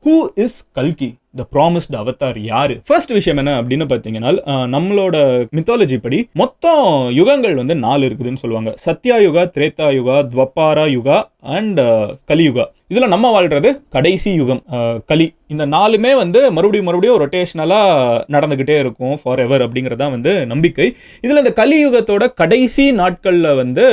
Who is கல்கி, த promised Avatar யாரு? First விஷயம் என்ன அப்படின்னு பார்த்தீங்கன்னா, நம்மளோட மித்தாலஜி படி மொத்தம் யுகங்கள் வந்து 4 இருக்குதுன்னு சொல்லுவாங்க. சத்யா யுகா, திரேதா யுகா, துவப்பாரா யுகா அண்ட் கலியுகா. இதில் நம்ம வாழ்றது கடைசி யுகம் கலி. இந்த 4மே வந்து மறுபடியும் ரொட்டேஷனலாக நடந்துக்கிட்டே இருக்கும் ஃபார் எவர் அப்படிங்கிறதான் வந்து நம்பிக்கை. இதில் இந்த கலியுகத்தோட கடைசி நாட்களில் வந்து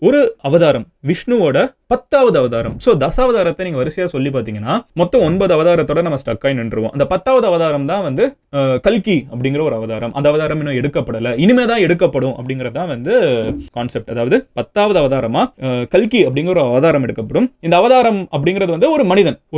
ஒரு அவதாரம், விஷ்ணுவோட 10வது அவதாரம். ஸோ தசாவதாரத்தை நீங்கள் வரிசையாக சொல்லி பார்த்தீங்கன்னா மொத்தம் 9 அவதாரத்தோட நம்ம ஸ்டக்காய் நின்றுவோம். அந்த 10வது அவதாரம் தான் வந்து கல்கி அப்படிங்கிற ஒரு அவதாரம். அந்த அவதாரம் இன்னும் எடுக்கப்படலை, இனிமே தான் எடுக்கப்படும் அப்படிங்கிறது தான் வந்து கான்செப்ட். அதாவது 10வது அவதாரமா கல்கி அப்படிங்கிற ஒரு அவதாரம் எடுக்கப்படும். இந்த அவதாரம் அப்படிங்கிறது வந்து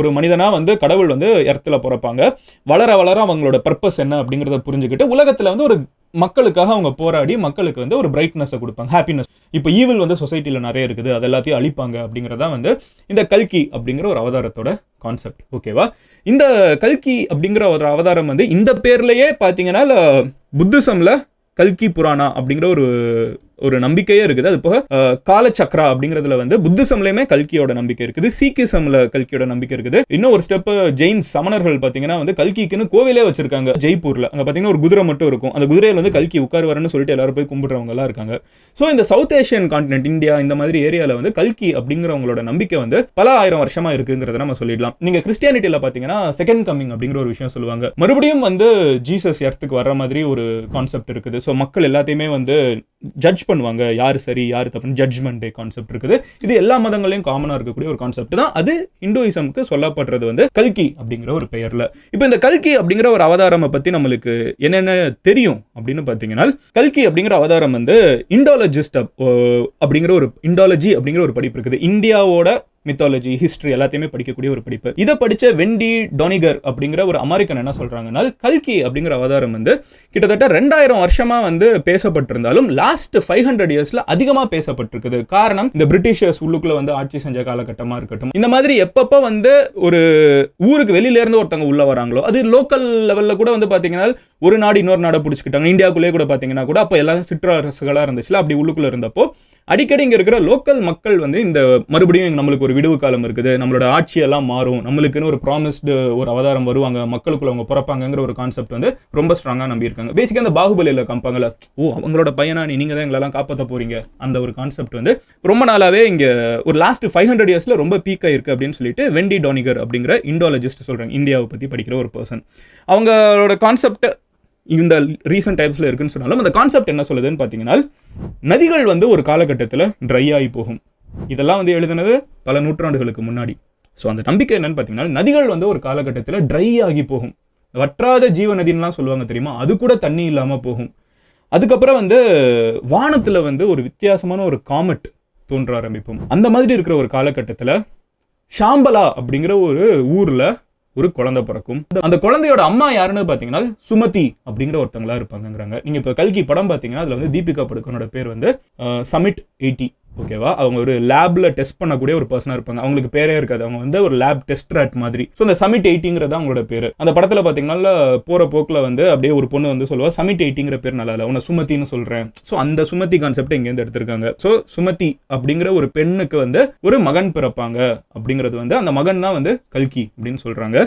ஒரு மனிதனா வந்து கடவுள் வந்து இடத்துல பிறப்பாங்க. வளர வளர அவங்களோட பர்பஸ் என்ன அப்படிங்கிறத புரிஞ்சுக்கிட்டு உலகத்தில் வந்து ஒரு மக்களுக்காக அவங்க போராடி மக்களுக்கு வந்து ஒரு பிரைட்னஸை கொடுப்பாங்க, ஹாப்பினஸ். இப்போ ஈவில் வந்து சொசைட்டியில் நிறைய இருக்குது, அது எல்லாத்தையும் அழிப்பாங்க அப்படிங்கிறதா வந்து இந்த கல்கி அப்படிங்கிற ஒரு அவதாரத்தோட கான்செப்ட். ஓகேவா? இந்த கல்கி அப்படிங்கிற ஒரு அவதாரம் வந்து இந்த பேர்லயே பார்த்தீங்கன்னா புத்திசம்ல கல்கி புராணா அப்படிங்கிற ஒரு நம்பிக்கையே இருக்குது. அது போக காலச்சக்ரா அப்படிங்கிறதுல வந்து புத்திசம்லயுமே கல்கியோட நம்பிக்கை இருக்குது, சீக்கிசம்ல கல்கியோட நம்பிக்கை இருக்குது. இன்னும் ஒரு ஸ்டெப் ஜெயின்ஸ் சமணர்கள் பார்த்தீங்கன்னா வந்து கல்கிக்குன்னு கோவிலே வச்சிருக்காங்க ஜெய்ப்பூர்ல. அங்கே பார்த்தீங்கன்னா ஒரு குதிரை மட்டும் இருக்கும், அந்த குதிரையில் வந்து கல்கி உட்காருவாருன்னு சொல்லிட்டு எல்லாரும் போய் கும்பிடுறவங்க எல்லாம் இருக்காங்க. ஸோ இந்த சவுத் ஏஷியன் கான்டினென்ட், இந்தியா இந்த மாதிரி ஏரியாவில் வந்து கல்கி அப்படிங்கிறவங்களோட நம்பிக்கை வந்து பல ஆயிரம் வருஷமா இருக்குங்கிறத நம்ம சொல்லிடலாம். நீங்க கிறிஸ்டியானிட்டியில பார்த்தீங்கன்னா செகண்ட் கம்மிங் அப்படிங்கிற ஒரு விஷயம் சொல்லுவாங்க. மறுபடியும் வந்து ஜீசஸ் எர்த்துக்கு வர்ற மாதிரி ஒரு கான்செப்ட் இருக்குது. ஸோ மக்கள் எல்லாத்தையுமே வந்து ஜட்ஜ் பண்ணுவாங்க, யாரு சரி யாரு தப்புன்னு. ஜட்ஜ்மெண்ட் டே கான்செப்ட் இருக்குது. இது எல்லா மதங்களையும் காமனா இருக்கக்கூடிய ஒரு கான்செப்ட் தான். அது இந்துயிசம்க்கு சொல்லப்படுறது வந்து கல்கி அப்படிங்கிற ஒரு பெயர்ல. இப்போ இந்த கல்கி அப்படிங்கிற ஒரு அவதாரம் பத்தி நம்மளுக்கு என்னென்ன தெரியும் அப்படின்னு பார்த்தீங்கன்னா, கல்கி அப்படிங்கிற அவதாரம் வந்து இண்டாலஜிஸ்ட் அப்படிங்கிற ஒரு படிப்பு இருக்குது. இந்தியாவோட மித்தாலஜி, ஹிஸ்டரி எல்லாத்தையுமே படிக்கக்கூடிய ஒரு படிப்பு. இதை படிச்ச வெண்டி டானிகர் அப்படிங்கிற ஒரு அமெரிக்கன் என்ன சொல்றாங்கன்னா, கல்கி அப்படிங்கிற அவதாரம் வந்து கிட்டத்தட்ட 2000 வருஷமா வந்து பேசப்பட்டிருந்தாலும் லாஸ்ட் 500 இயர்ஸ்ல அதிகமா பேசப்பட்டிருக்குது. காரணம் இந்த பிரிட்டிஷர்ஸ் உள்ளுக்குள்ள வந்து ஆட்சி செஞ்ச காலகட்டமா இருக்கட்டும், இந்த மாதிரி எப்பப்ப வந்து ஒரு ஊருக்கு வெளியில இருந்து ஒருத்தவங்க உள்ள வராங்களோ, அது லோக்கல் லெவல்ல கூட வந்து பாத்தீங்கன்னா ஒரு நாடு இன்னொரு நாடை பிடிச்சிக்கிட்டாங்க. இந்தியாவுக்குள்ளே கூட பாத்தீங்கன்னா கூட அப்ப எல்லாம் சிற்றரசுகளா இருந்துச்சுல, அப்படி உள்ளுக்குள்ள இருந்தப்போ அடிக்கடி இங்க இருக்கிற லோக்கல் மக்கள் வந்து இந்த மறுபடியும் நம்மளுக்கு ஒரு விடுவு காலம் இருக்குது, நம்மளோட ஆட்சியெல்லாம் மாறும், நம்மளுக்குன்னு ஒரு ப்ராமிஸ்டு ஒரு அவதாரம் வருவாங்க, மக்களுக்குள்ள அவங்க பிறப்பாங்கிற ஒரு கான்செப்ட் வந்து ரொம்ப ஸ்ட்ராங்கா நம்பியிருக்காங்க. பேசிக்கா அந்த பாகுபலியில காப்பாங்கல்ல, அவங்களோட பையனா நீங்க தான் எங்களெல்லாம் காப்பாற்ற போறீங்க, அந்த ஒரு கான்செப்ட் வந்து ரொம்ப நாளாவே இங்க ஒரு லாஸ்ட் 500 இயர்ஸ்ல ரொம்ப பீக் ஆயிருக்கு அப்படின்னு சொல்லிட்டு வெண்டி டானிகர் அப்படிங்கிற இண்டாலஜிஸ்ட் சொல்றாங்க, இந்தியாவை பத்தி படிக்கிற ஒரு பர்சன். அவங்களோட கான்செப்ட் இந்த ரீசன்ட் டைப்ஸ்ல இருக்குன்னு சொன்னாலும் அந்த கான்செப்ட் என்ன சொல்லுதுன்னு பார்த்தீங்கன்னா, நதிகள் வந்து ஒரு காலகட்டத்தில் ட்ரை ஆகி போகும். இதெல்லாம் வந்து எழுதுனது பல நூற்றாண்டுகளுக்கு முன்னாடி. ஸோ அந்த நம்பிக்கை என்னன்னு பார்த்தீங்கன்னா, நதிகள் வந்து ஒரு காலகட்டத்தில் ட்ரை ஆகி போகும். வற்றாத ஜீவ நதின்லாம் சொல்லுவாங்க தெரியுமா, அது கூட தண்ணி இல்லாமல் போகும். அதுக்கப்புறம் வந்து வானத்தில் வந்து ஒரு வித்தியாசமான ஒரு காமெட் தோன்ற ஆரம்பிப்போம். அந்த மாதிரி இருக்கிற ஒரு காலகட்டத்தில் ஷாம்பலா அப்படிங்கிற ஒரு ஊரில் ஒரு குழந்தை பிறக்கும். அந்த குழந்தையோட அம்மா யாருன்னு பார்த்தீங்கன்னா சுமதி அப்படிங்கிற ஒருத்தங்களா இருப்பாங்கிறாங்க. நீங்க இப்போ கல்கி படம் பார்த்தீங்கன்னா அதுல வந்து தீபிகா படுகோனோட பேர் வந்து சமிட் 80. ஓகேவா? அவங்க ஒரு லேப்ல டெஸ்ட் பண்ணக்கூடிய ஒரு பர்சனா இருப்பாங்க. அவங்களுக்கு பேரே இருக்காது, அவங்க வந்து ஒரு லேப் டெஸ்டர் அட் மாதிரி. ஸோ அந்த சமிட் 80ங்கிறது அவங்களோட பேரு. அந்த படத்துல பார்த்தீங்கன்னா போற போக்குல வந்து அப்படியே ஒரு பொண்ணு வந்து சொல்லுவா, சமிட் 80ங்கிற பேர் நல்லா இல்லை, உன்னை சுமத்தின்னு சொல்றேன். ஸோ அந்த சுமதி கான்செப்ட் இங்கேருந்து எடுத்திருக்காங்க. ஸோ சுமதி அப்படிங்கிற ஒரு பெண்ணுக்கு வந்து ஒரு மகன் பிறப்பாங்க அப்படிங்கிறது வந்து அந்த மகன் தான் வந்து கல்கி அப்படின்னு சொல்றாங்க.